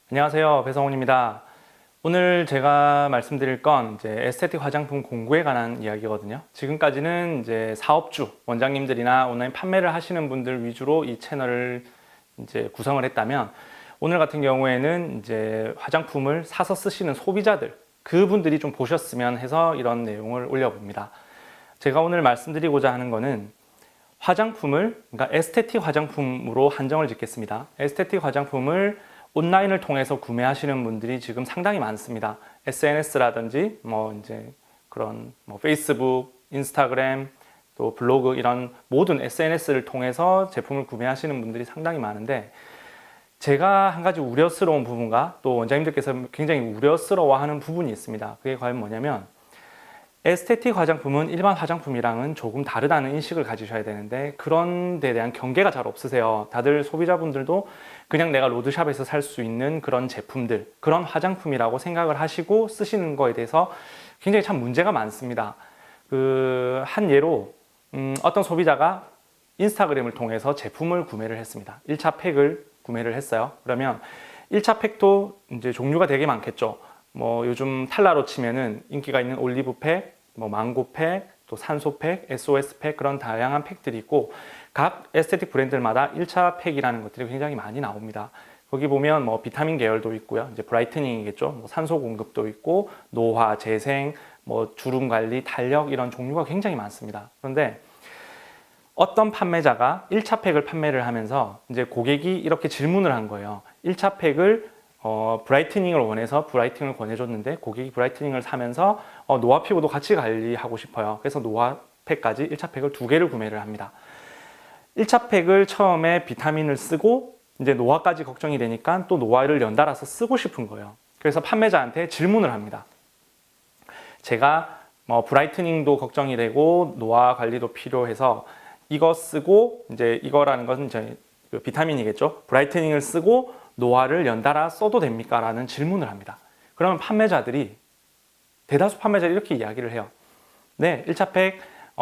안녕하세요. 배성훈입니다. 오늘 제가 말씀드릴 건 이제 에스테틱 화장품 공구에 관한 이야기거든요. 지금까지는 이제 사업주, 원장님들이나 온라인 판매를 하시는 분들 위주로 이 채널을 이제 구성을 했다면, 오늘 같은 경우에는 이제 화장품을 사서 쓰시는 소비자들, 그분들이 좀 보셨으면 해서 이런 내용을 올려봅니다. 제가 오늘 말씀드리고자 하는 거는 화장품을, 그러니까 에스테틱 화장품으로 한정을 짓겠습니다. 에스테틱 화장품을 온라인을 통해서 구매하시는 분들이 지금 상당히 많습니다. SNS라든지 이제 그런 페이스북, 인스타그램, 또 블로그 이런 모든 SNS를 통해서 제품을 구매하시는 분들이 상당히 많은데, 제가 한 가지 우려스러운 부분과 또 원장님들께서 굉장히 우려스러워하는 부분이 있습니다. 그게 과연 뭐냐면, 에스테틱 화장품은 일반 화장품이랑은 조금 다르다는 인식을 가지셔야 되는데, 그런 데 대한 경계가 잘 없으세요. 다들 소비자분들도 그냥 내가 로드샵에서 살 수 있는 그런 제품들, 그런 화장품이라고 생각을 하시고 쓰시는 거에 대해서 굉장히 참 문제가 많습니다. 한 예로 어떤 소비자가 인스타그램을 통해서 제품을 구매를 했습니다. 1차 팩을 구매를 했어요. 그러면 1차 팩도 이제 종류가 되게 많겠죠. 요즘 탈라로 치면은 인기가 있는 올리브팩, 망고팩, 또 산소팩, SOS팩, 그런 다양한 팩들이 있고, 각 에스테틱 브랜드마다 1차 팩이라는 것들이 굉장히 많이 나옵니다. 거기 보면 비타민 계열도 있고요. 이제 브라이트닝이겠죠. 산소 공급도 있고, 노화, 재생, 주름 관리, 탄력, 이런 종류가 굉장히 많습니다. 그런데 어떤 판매자가 1차 팩을 판매를 하면서 이제 고객이 이렇게 질문을 한 거예요. 1차 팩을 브라이트닝을 원해서 브라이트닝을 권해줬는데, 고객이 브라이트닝을 사면서 노화 피부도 같이 관리하고 싶어요. 그래서 노화 팩까지 1차 팩을 2개를 구매를 합니다. 1차 팩을 처음에 비타민을 쓰고 이제 노화까지 걱정이 되니까 또 노화를 연달아서 쓰고 싶은 거예요. 그래서 판매자한테 질문을 합니다. 제가 브라이트닝도 걱정이 되고 노화 관리도 필요해서 이거 쓰고, 이제 이거라는 것은 이제 비타민이겠죠. 브라이트닝을 쓰고 노화를 연달아 써도 됩니까? 라는 질문을 합니다. 그러면 대다수 판매자들이 이렇게 이야기를 해요. 네, 1차 팩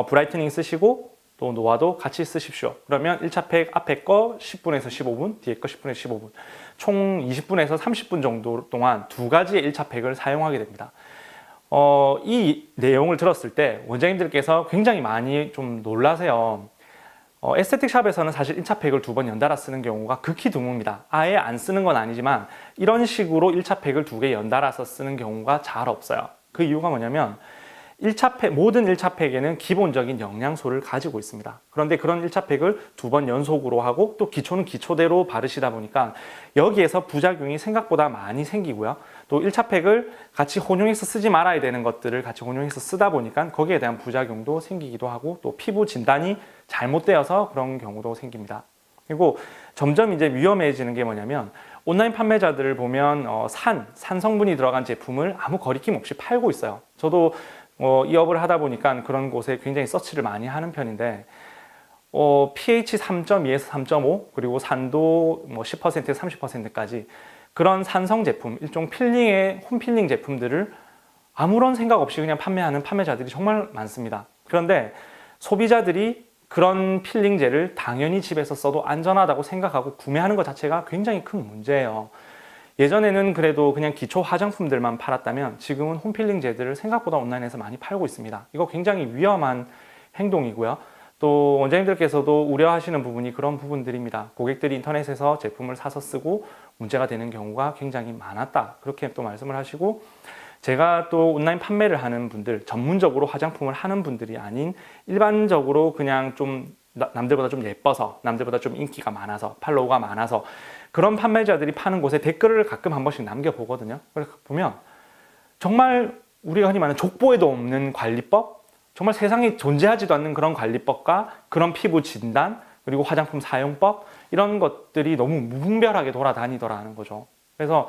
브라이트닝 쓰시고 또 노화도 같이 쓰십시오. 그러면 1차 팩 앞에 거 10분에서 15분, 뒤에 거 10분에서 15분, 총 20분에서 30분 정도 동안 2가지의 1차 팩을 사용하게 됩니다. 이 내용을 들었을 때 원장님들께서 굉장히 많이 좀 놀라세요. 에스테틱 샵에서는 사실 1차 팩을 2번 연달아 쓰는 경우가 극히 드뭅니다. 아예 안 쓰는 건 아니지만 이런 식으로 1차 팩을 2개 연달아서 쓰는 경우가 잘 없어요. 그 이유가 뭐냐면, 모든 1차 팩에는 기본적인 영양소를 가지고 있습니다. 그런데 그런 1차 팩을 2번 연속으로 하고, 또 기초는 기초대로 바르시다 보니까 여기에서 부작용이 생각보다 많이 생기고요. 또 1차 팩을 같이 혼용해서 쓰지 말아야 되는 것들을 같이 혼용해서 쓰다 보니까 거기에 대한 부작용도 생기기도 하고, 또 피부 진단이 잘못되어서 그런 경우도 생깁니다. 그리고 점점 이제 위험해지는 게 뭐냐면, 온라인 판매자들을 보면 산 성분이 들어간 제품을 아무 거리낌 없이 팔고 있어요. 저도 이 업을 하다 보니까 그런 곳에 굉장히 서치를 많이 하는 편인데, pH 3.2에서 3.5, 그리고 산도 10%에서 30%까지 그런 산성 제품, 일종 필링의 홈필링 제품들을 아무런 생각 없이 그냥 판매하는 판매자들이 정말 많습니다. 그런데 소비자들이 그런 필링제를 당연히 집에서 써도 안전하다고 생각하고 구매하는 것 자체가 굉장히 큰 문제예요. 예전에는 그래도 그냥 기초 화장품들만 팔았다면, 지금은 홈필링제들을 생각보다 온라인에서 많이 팔고 있습니다. 이거 굉장히 위험한 행동이고요. 또 원장님들께서도 우려하시는 부분이 그런 부분들입니다. 고객들이 인터넷에서 제품을 사서 쓰고 문제가 되는 경우가 굉장히 많았다, 그렇게 또 말씀을 하시고, 제가 또 온라인 판매를 하는 분들, 전문적으로 화장품을 하는 분들이 아닌 일반적으로 그냥 좀 남들보다 좀 예뻐서, 남들보다 좀 인기가 많아서, 팔로우가 많아서 그런 판매자들이 파는 곳에 댓글을 가끔 한 번씩 남겨보거든요. 그래서 보면 정말 우리가 흔히 말하는 족보에도 없는 관리법, 정말 세상에 존재하지도 않는 그런 관리법과 그런 피부 진단, 그리고 화장품 사용법, 이런 것들이 너무 무분별하게 돌아다니더라는 거죠. 그래서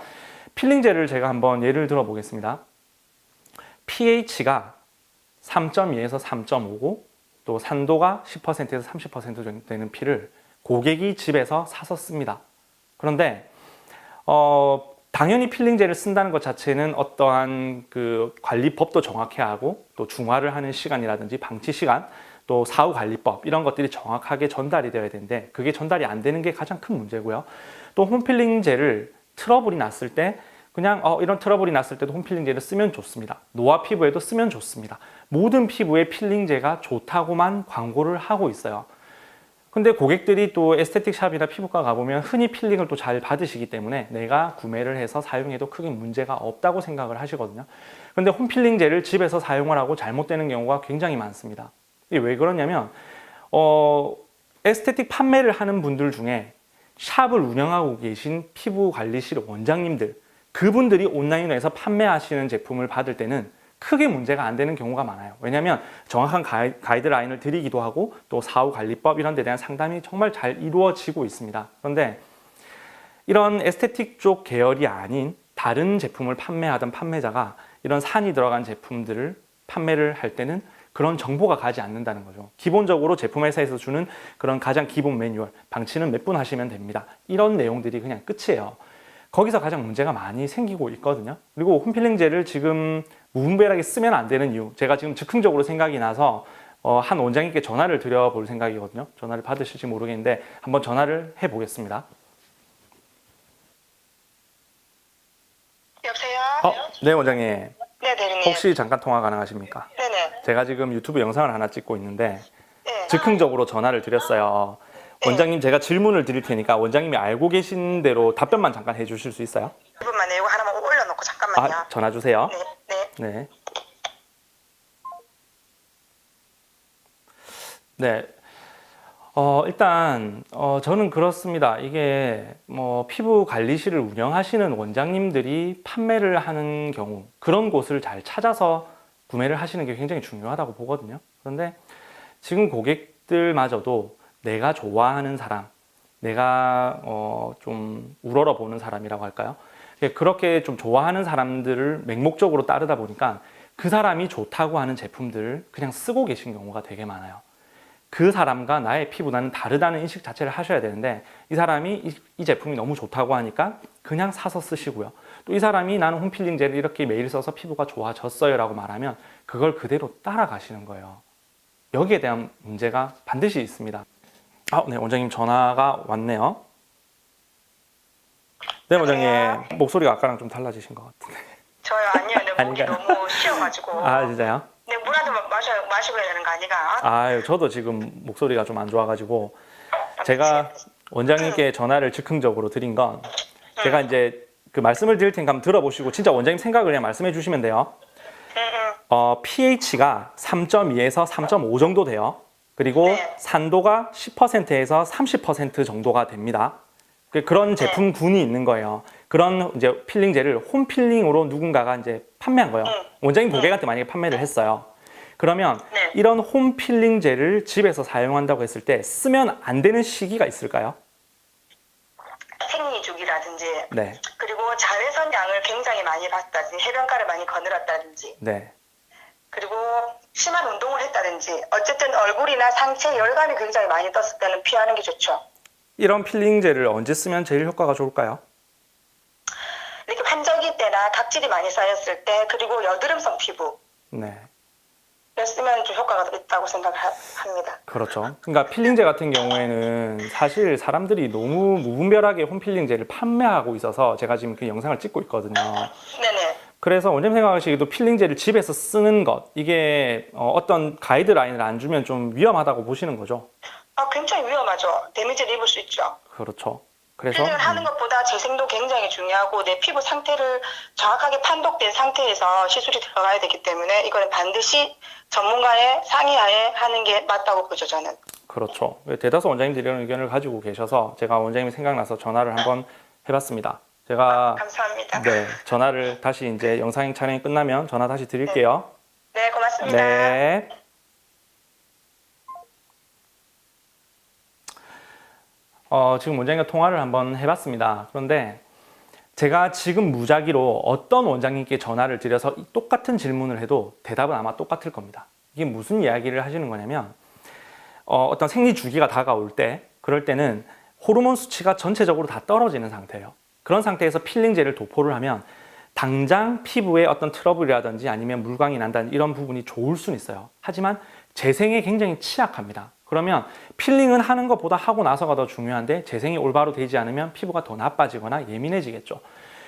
필링제를 제가 한번 예를 들어 보겠습니다. pH가 3.2에서 3.5고, 또 산도가 10%에서 30% 정도 되는 피를 고객이 집에서 사서 씁니다. 그런데 당연히 필링제를 쓴다는 것 자체는 어떠한 그 관리법도 정확해야 하고, 또 중화를 하는 시간이라든지 방치 시간, 또 사후 관리법, 이런 것들이 정확하게 전달이 되어야 되는데, 그게 전달이 안 되는 게 가장 큰 문제고요. 또 홈필링제를 트러블이 났을 때 그냥 이런 트러블이 났을 때도 홈필링제를 쓰면 좋습니다. 노화 피부에도 쓰면 좋습니다. 모든 피부에 필링제가 좋다고만 광고를 하고 있어요. 근데 고객들이 또 에스테틱 샵이나 피부과 가보면 흔히 필링을 또 잘 받으시기 때문에 내가 구매를 해서 사용해도 크게 문제가 없다고 생각을 하시거든요. 근데 홈필링제를 집에서 사용을 하고 잘못되는 경우가 굉장히 많습니다. 이게 왜 그러냐면 에스테틱 판매를 하는 분들 중에 샵을 운영하고 계신 피부관리실 원장님들, 그분들이 온라인에서 판매하시는 제품을 받을 때는 크게 문제가 안 되는 경우가 많아요. 왜냐하면 정확한 가이드라인을 드리기도 하고 또 사후관리법 이런 데 대한 상담이 정말 잘 이루어지고 있습니다. 그런데 이런 에스테틱 쪽 계열이 아닌 다른 제품을 판매하던 판매자가 이런 산이 들어간 제품들을 판매를 할 때는 그런 정보가 가지 않는다는 거죠. 기본적으로 제품 회사에서 주는 그런 가장 기본 매뉴얼, 방치는 몇 분 하시면 됩니다. 이런 내용들이 그냥 끝이에요. 거기서 가장 문제가 많이 생기고 있거든요. 그리고 홈필링제를 지금 무분별하게 쓰면 안 되는 이유, 제가 지금 즉흥적으로 생각이 나서 한 원장님께 전화를 드려볼 생각이거든요. 전화를 받으실지 모르겠는데 한번 전화를 해보겠습니다. 여보세요? 네, 원장님. 네, 대리님. 혹시 잠깐 통화 가능하십니까? 네네. 제가 지금 유튜브 영상을 하나 찍고 있는데 네. 즉흥적으로 전화를 드렸어요. 원장님, 제가 질문을 드릴 테니까 원장님이 알고 계신 대로 답변만 잠깐 해주실 수 있어요? 1분만 이거 하나만 올려놓고 잠깐만요. 전화 주세요. 네, 네. 네. 네. 일단 저는 그렇습니다. 이게 피부 관리실을 운영하시는 원장님들이 판매를 하는 경우 그런 곳을 잘 찾아서 구매를 하시는 게 굉장히 중요하다고 보거든요. 그런데 지금 고객들마저도 내가 좋아하는 사람, 내가 좀 우러러 보는 사람이라고 할까요? 그렇게 좀 좋아하는 사람들을 맹목적으로 따르다 보니까 그 사람이 좋다고 하는 제품들을 그냥 쓰고 계신 경우가 되게 많아요. 그 사람과 나의 피부는 다르다는 인식 자체를 하셔야 되는데 이 사람이 이 제품이 너무 좋다고 하니까 그냥 사서 쓰시고요. 또 이 사람이 나는 홈필링제를 이렇게 매일 써서 피부가 좋아졌어요 라고 말하면 그걸 그대로 따라가시는 거예요. 여기에 대한 문제가 반드시 있습니다. 네, 원장님 전화가 왔네요. 네, 원장님 목소리가 아까랑 좀 달라지신 것 같은데. 저요? 아니요. 내 목이 너무 쉬어가지고. 진짜요? 네, 물 한 잔 마시고 해야 되는 거 아니가? 저도 지금 목소리가 좀 안 좋아가지고 제가 원장님께 전화를 즉흥적으로 드린 건 제가 이제 그 말씀을 드릴 테니까 한번 들어보시고 진짜 원장님 생각을 그냥 말씀해 주시면 돼요. pH가 3.2에서 3.5 정도 돼요. 그리고 네. 산도가 10%에서 30% 정도가 됩니다. 그런 제품군이 있는 거예요. 그런 이제 필링제를 홈필링으로 누군가가 이제 판매한 거예요. 원장님 고객한테 만약에 판매를 했어요. 그러면 네. 이런 홈필링제를 집에서 사용한다고 했을 때 쓰면 안 되는 시기가 있을까요? 생리주기라든지. 네. 그리고 자외선량을 굉장히 많이 봤다든지 해변가를 많이 거늘었다든지. 네. 그리고 심한 운동을 했다든지. 어쨌든 얼굴이나 상체에 열감이 굉장히 많이 떴을 때는 피하는 게 좋죠. 이런 필링제를 언제 쓰면 제일 효과가 좋을까요? 이렇게 환절기 때나 각질이 많이 쌓였을 때, 그리고 여드름성 피부 네. 쓰면 좀 효과가 더 있다고 생각합니다. 그렇죠. 그러니까 필링제 같은 경우에는 사실 사람들이 너무 무분별하게 홈필링제를 판매하고 있어서 제가 지금 그 영상을 찍고 있거든요. 네네. 그래서 원장님 생각하시기에도 필링제를 집에서 쓰는 것, 이게 어떤 가이드라인을 안 주면 좀 위험하다고 보시는 거죠? 굉장히 위험하죠. 데미지를 입을 수 있죠. 그렇죠. 그래서 필링을 하는 것보다 재생도 굉장히 중요하고 내 피부 상태를 정확하게 판독된 상태에서 시술이 들어가야 되기 때문에 이거는 반드시 전문가의 상의하에 하는 게 맞다고 보죠, 저는. 그렇죠. 대다수 원장님들이 이런 의견을 가지고 계셔서 제가 원장님이 생각나서 전화를 한번 해봤습니다. 제가 감사합니다. 네, 전화를 다시 이제 영상 촬영이 끝나면 전화 다시 드릴게요. 네, 고맙습니다. 네. 지금 원장님과 통화를 한번 해봤습니다. 그런데 제가 지금 무작위로 어떤 원장님께 전화를 드려서 똑같은 질문을 해도 대답은 아마 똑같을 겁니다. 이게 무슨 이야기를 하시는 거냐면 어떤 생리 주기가 다가올 때 그럴 때는 호르몬 수치가 전체적으로 다 떨어지는 상태예요. 그런 상태에서 필링제를 도포를 하면 당장 피부에 어떤 트러블이라든지 아니면 물광이 난다는 이런 부분이 좋을 수는 있어요. 하지만 재생에 굉장히 취약합니다. 그러면 필링은 하는 것보다 하고 나서가 더 중요한데 재생이 올바로 되지 않으면 피부가 더 나빠지거나 예민해지겠죠.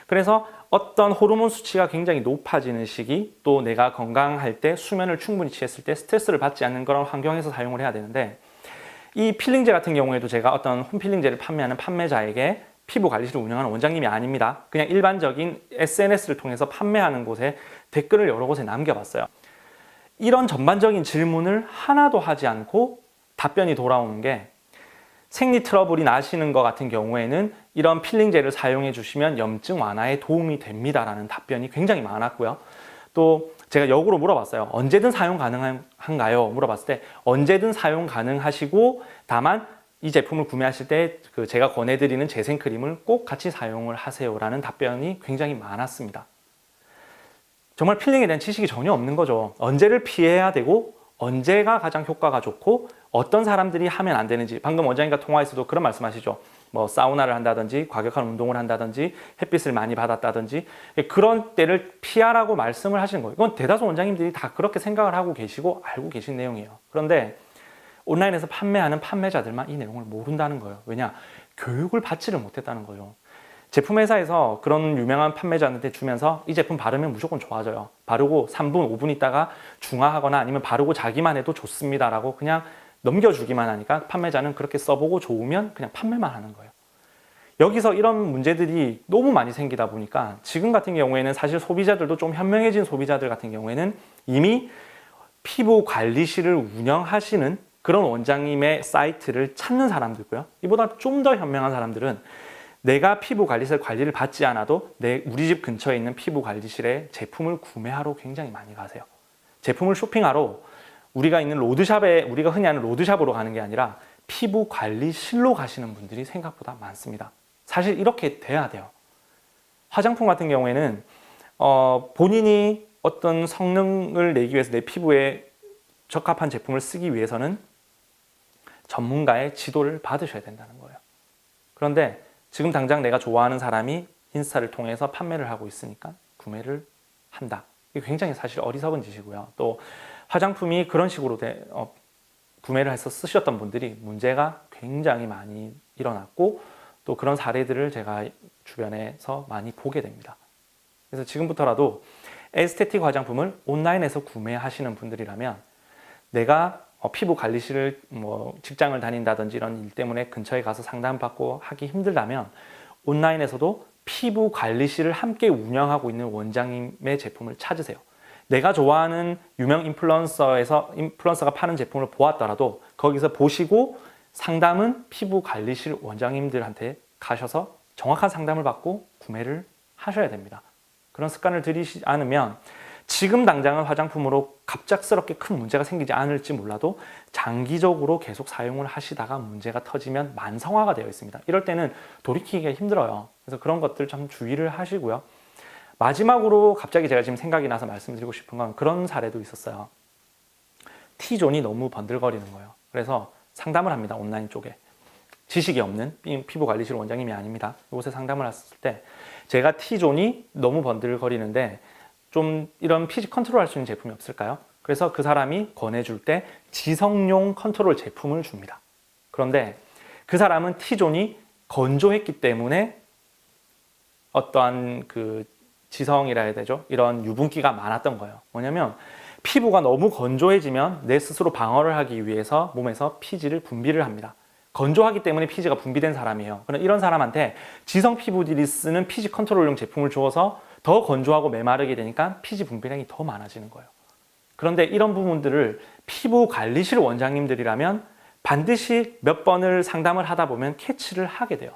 그래서 어떤 호르몬 수치가 굉장히 높아지는 시기, 또 내가 건강할 때 수면을 충분히 취했을 때 스트레스를 받지 않는 그런 환경에서 사용을 해야 되는데, 이 필링제 같은 경우에도 제가 어떤 홈필링제를 판매하는 판매자에게 피부 관리실을 운영하는 원장님이 아닙니다. 그냥 일반적인 SNS를 통해서 판매하는 곳에 댓글을 여러 곳에 남겨봤어요. 이런 전반적인 질문을 하나도 하지 않고 답변이 돌아오는 게, 생리 트러블이 나시는 것 같은 경우에는 이런 필링제를 사용해 주시면 염증 완화에 도움이 됩니다라는 답변이 굉장히 많았고요. 또 제가 역으로 물어봤어요. 언제든 사용 가능한가요? 물어봤을 때 언제든 사용 가능하시고, 다만 이 제품을 구매하실 때 제가 권해드리는 재생크림을 꼭 같이 사용을 하세요라는 답변이 굉장히 많았습니다. 정말 필링에 대한 지식이 전혀 없는 거죠. 언제를 피해야 되고 언제가 가장 효과가 좋고 어떤 사람들이 하면 안 되는지, 방금 원장님과 통화에서도 그런 말씀하시죠. 뭐 사우나를 한다든지 과격한 운동을 한다든지 햇빛을 많이 받았다든지 그런 때를 피하라고 말씀을 하시는 거예요. 이건 대다수 원장님들이 다 그렇게 생각을 하고 계시고 알고 계신 내용이에요. 그런데 온라인에서 판매하는 판매자들만 이 내용을 모른다는 거예요. 왜냐? 교육을 받지를 못했다는 거죠. 제품 회사에서 그런 유명한 판매자한테 주면서 이 제품 바르면 무조건 좋아져요. 바르고 3분, 5분 있다가 중화하거나 아니면 바르고 자기만 해도 좋습니다라고 그냥 넘겨주기만 하니까 판매자는 그렇게 써보고 좋으면 그냥 판매만 하는 거예요. 여기서 이런 문제들이 너무 많이 생기다 보니까 지금 같은 경우에는 사실 소비자들도 좀 현명해진 소비자들 같은 경우에는 이미 피부 관리실을 운영하시는 그런 원장님의 사이트를 찾는 사람들고요. 이보다 좀 더 현명한 사람들은 내가 피부 관리실 관리를 받지 않아도 우리 집 근처에 있는 피부 관리실에 제품을 구매하러 굉장히 많이 가세요. 제품을 쇼핑하러 우리가 있는 로드샵에, 우리가 흔히 아는 로드샵으로 가는 게 아니라 피부 관리실로 가시는 분들이 생각보다 많습니다. 사실 이렇게 돼야 돼요. 화장품 같은 경우에는 본인이 어떤 성능을 내기 위해서 내 피부에 적합한 제품을 쓰기 위해서는 전문가의 지도를 받으셔야 된다는 거예요. 그런데 지금 당장 내가 좋아하는 사람이 인스타를 통해서 판매를 하고 있으니까 구매를 한다. 이게 굉장히 사실 어리석은 짓이고요. 또 화장품이 그런 식으로 구매를 해서 쓰셨던 분들이 문제가 굉장히 많이 일어났고, 또 그런 사례들을 제가 주변에서 많이 보게 됩니다. 그래서 지금부터라도 에스테틱 화장품을 온라인에서 구매하시는 분들이라면, 내가 피부 관리실을 직장을 다닌다든지 이런 일 때문에 근처에 가서 상담받고 하기 힘들다면 온라인에서도 피부 관리실을 함께 운영하고 있는 원장님의 제품을 찾으세요. 내가 좋아하는 유명 인플루언서가 파는 제품을 보았더라도 거기서 보시고 상담은 피부 관리실 원장님들한테 가셔서 정확한 상담을 받고 구매를 하셔야 됩니다. 그런 습관을 들이지 않으면 지금 당장은 화장품으로 갑작스럽게 큰 문제가 생기지 않을지 몰라도 장기적으로 계속 사용을 하시다가 문제가 터지면 만성화가 되어 있습니다. 이럴 때는 돌이키기가 힘들어요. 그래서 그런 것들 좀 주의를 하시고요. 마지막으로 갑자기 제가 지금 생각이 나서 말씀드리고 싶은 건 그런 사례도 있었어요. T존이 너무 번들거리는 거예요. 그래서 상담을 합니다. 온라인 쪽에. 지식이 없는 피부관리실 원장님이 아닙니다. 이곳에 상담을 했을 때 제가 T존이 너무 번들거리는데 좀 이런 피지 컨트롤 할 수 있는 제품이 없을까요? 그래서 그 사람이 권해줄 때 지성용 컨트롤 제품을 줍니다. 그런데 그 사람은 T존이 건조했기 때문에 어떠한 지성이라 해야 되죠? 이런 유분기가 많았던 거예요. 뭐냐면 피부가 너무 건조해지면 내 스스로 방어를 하기 위해서 몸에서 피지를 분비를 합니다. 건조하기 때문에 피지가 분비된 사람이에요. 그럼 이런 사람한테 지성 피부들이 쓰는 피지 컨트롤용 제품을 주어서 더 건조하고 메마르게 되니까 피지 분비량이 더 많아지는 거예요. 그런데 이런 부분들을 피부 관리실 원장님들이라면 반드시 몇 번을 상담을 하다 보면 캐치를 하게 돼요.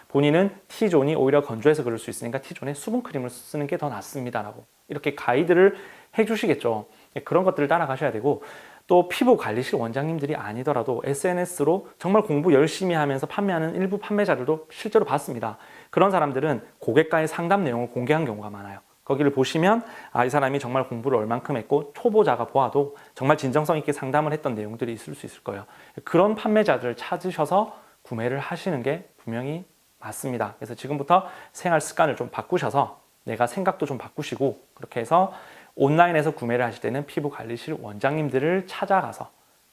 본인은 T존이 오히려 건조해서 그럴 수 있으니까 T존에 수분크림을 쓰는 게 더 낫습니다라고 이렇게 가이드를 해주시겠죠. 그런 것들을 따라가셔야 되고, 또 피부 관리실 원장님들이 아니더라도 SNS로 정말 공부 열심히 하면서 판매하는 일부 판매자들도 실제로 봤습니다. 그런 사람들은 고객과의 상담 내용을 공개한 경우가 많아요. 거기를 보시면 이 사람이 정말 공부를 얼만큼 했고 초보자가 보아도 정말 진정성 있게 상담을 했던 내용들이 있을 수 있을 거예요. 그런 판매자들을 찾으셔서 구매를 하시는 게 분명히 맞습니다. 그래서 지금부터 생활 습관을 좀 바꾸셔서 내가 생각도 좀 바꾸시고, 그렇게 해서 온라인에서 구매를 하실 때는 피부 관리실 원장님들을 찾아가서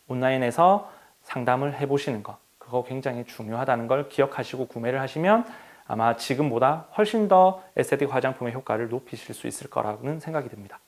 온라인에서 상담을 해보시는 것, 그거 굉장히 중요하다는 걸 기억하시고 구매를 하시면 아마 지금보다 훨씬 더 에스테틱 화장품의 효과를 높이실 수 있을 거라고는 생각이 듭니다.